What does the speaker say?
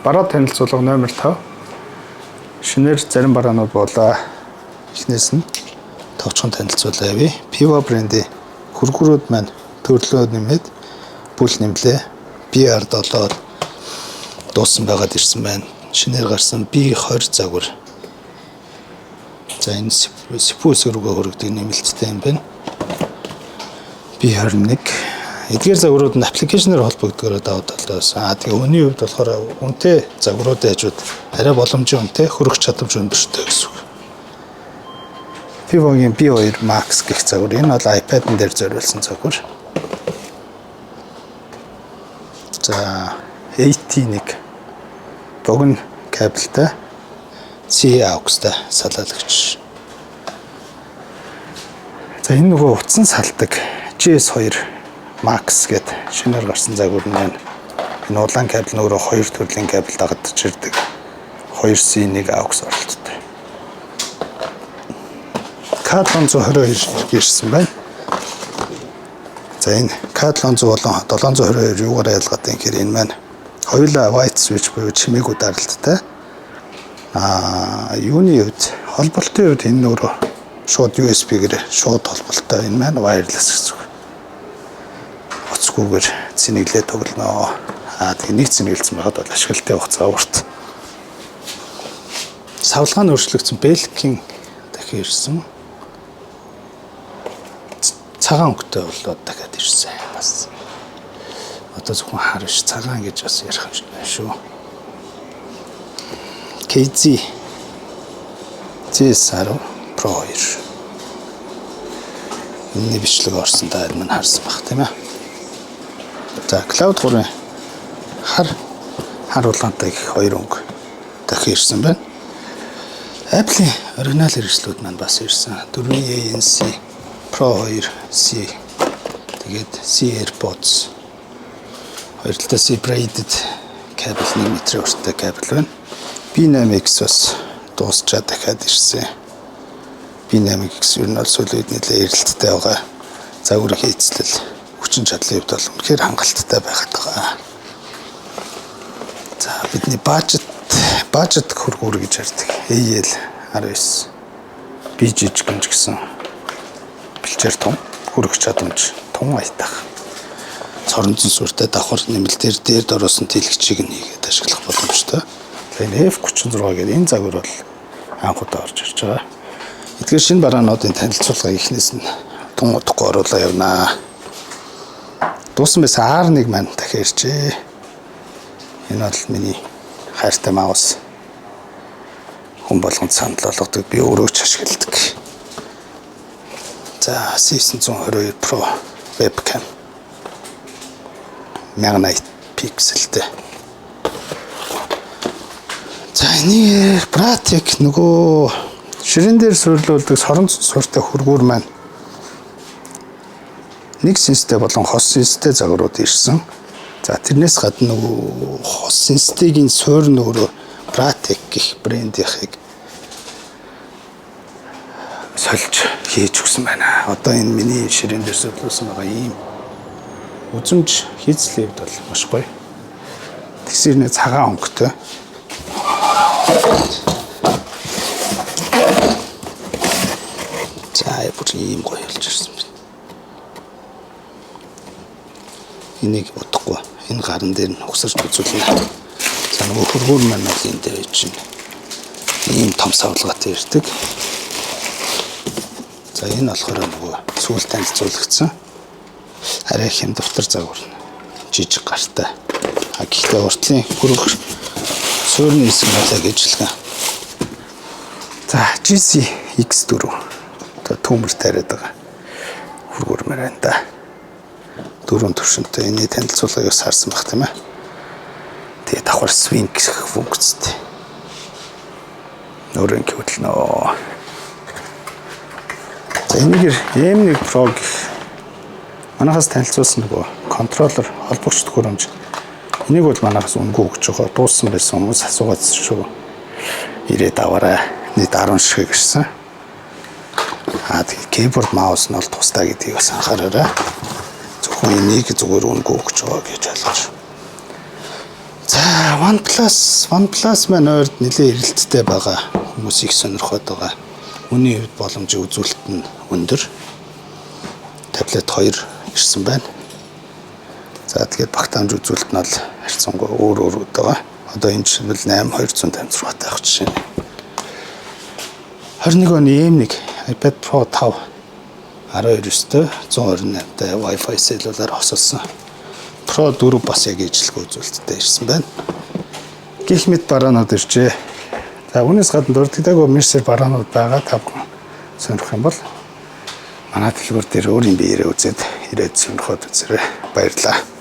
бараа танилцуулга номер 5. Шинээр зарим бараанууд болоо. Эхнээс нь товчхон танилцуулаа явъя. Pivo брендийн хөргөрүүд маань төрлөө нэмээд бүл нэмлээ. BR7 дууссан байгаад ирсэн байна. Шинээр гарсан B20 загвар. За энэ сипус рүүгээ хөрөгдөг нэмэлттэй юм байна. B21 эдгээр загварууд нь аппликейшнээр холбогдгороо давуу талаас. Тэгээ өний хувьд болохоор үнэтэй загваруудын хажууд арай боломжийн үнэтэй хөрөх чадамж өндөртэй гэсэн үг. Pivo-гийн B2 Max гэх загвар энэ бол iPad-н дээр зориулсан загвар. За AT1 богино кабелтай C AUX-тай салаалагч. За энэ нөгөө утсан салдаг GS2 Max гэдэг шинээр гарсан загвар нь байна. Энэ улаан кабель нөгөө хоёр төрлийн кабель дагагдж ирдэг. 2C1 AUX оролттой. CAD122 ирсэн байна. За энэ CAD100 болон 722 юугаар ялгаатай юм гэхээр энэ маань хоёулаа white switch буюу чимээгүй даралттай. Юуны үед холболтын үед энэ нөгөө шууд USB-гээр шууд холболттой энэ маань wireless гэсэн үг. Оцгүйгээр цэнэглээ тоглоно. Тэгээ нэг цэнэглэсэн байхад бол ашиглалтай хугацаа урт. Савлгаа нь өөрчлөгдсөн Belkin дахин ирсэн. Цагаан өнгөтэй болоод дахиад ирсэн бас. Одоо зөвхөн хар биш цагаан гэж бас ярих юм шиг байна шүү. KZ CS10 Pro 2. Энэний бичлэг орсон та энэ харсан баг тийм ээ. За Cloud 3 хар улаантай гэх хоёр өнгө дахин ирсэн байна. Apple-ийн оригинал хэрэгслүүд маань бас ирсэн. 4 ANC Pro 2C тэгээд C AirPods хоёр талаас C braided кабель 1 метрийн урттай кабель байна. B8X бас дуусчаад дахиад ирсэн. B8X юу нь бол сүүлийн үед нэлээд эрэлттэй байгаа. Загвар хийцлэл хүчин чадлын хувьд бол үнэхээр хангалттай байгаад байгаа. За бидний бажет хөргүүр гэж ярьдаг. AL19 би жижигэн ч гэсэн бэлчээр том хөрөх чадамж том аятах. Цоронзон сүртэй давхар нэмэлтээр дээр дороосон тэлэгчийг нь хийгээд ашиглах боломжтой. Энэ F36 гэдэг энэ загвар бол анх удаа орж ирж байгаа. Эдгээр шинэ бараануудын танилцуулга ихнээс нь тун удахгүй оруулаа явнаа. Дууссан байсан R1 маань дахин иржээ. Энэ бол миний хайртай маус. Хүн болгонд санал болгодог. Би өөрөө ч ашигладаг. За C922 Pro webcam 1080 пикселтэй. За энийг Bratek нөгөө ширэн дээр суйрлуулдаг сорон сууртай хөргүүр маань нэг синстэй болон хос синстэй загварууд ирсэн. За тэрнээс гадна нөгөө хос синстэйгийн суурь нөгөө Bratek гэх брендийнхыг сольж хийж өгсөн байна. Одоо энэ миний ширэн дээр суйрлуулсан байгаа ийм үзмж хийцлийн хувьд бол маш гоё. Тэгсэрнээ цагаан өнгөтэй. За бүр ийм гоё болж ирсэн байна. Энийг удахгүй энэ гарын дээр нь угсарч үзүүлнэ. За нөгөө хөргүүр маань бол энэ дээр чинь ийм том савлгаатай ирдэг. За энэ болохоор нөгөө сүүл танилцуулагдсан. Арай хэм дэвтэр загвар жижиг гартай. Гэхдээ уртлын хөрөх суурны хэсэг болоо гэжлээ. За GC X4 төмөр тариад байгаа. Хөргөр мөрөн да. Дөрөв төвшөнтэй энэ танилцуулгыг харсан баг тийм ээ. Тэгээ давхар swing функцтэй. Нөрөн хөдлөнө. За энийг M1 Pro гэх манайхаас танилцуулсан нөгөө контроллер холбогч төхөөрөмж. Энийг бол манайхаас үнгүй өгч байгаа. Дууссан байсан хүмүүс асуугаад шүү. Ирээд аваарай. Нийт 10 ширхэг ирсэн. Тэгээ keyboard mouse нь бол тусдаа гэдгийг бас анхаараарай. Зөвхөн энийг зүгээр үнгүй өгч байгаа гэж ойлгож. За OnePlus маань ойрд нэлээд эрэлттэй байгаа. Хүмүүс их сонирхоод байгаа. Үүний хувьд боломжийн үзүүлэлт нь өндөр. Таблет 2 ирсэн байна. За тэгээд багтаамж үзүүлэлт нь бол харьцангуй өөр байгаа. Одоо энэ жишээлбэл 8256 таах жишээ. 21 оны M1 iPad Pro 5 12-тэй 128-тай Wi-Fi cellular хосолсон. Pro 4 бас яг ижлэг үзүүлэлттэй ирсэн байна. Гэх мэт бараанууд иржээ. За үүнээс гадна дурддаггүй Mercer бараанууд байгаа. Та бүхэн сонирхох юм бол манай дэлгүүр дээр өөрийн биеэрээ үзээд ирээд сонирхоод үзээрэй. Баярлалаа.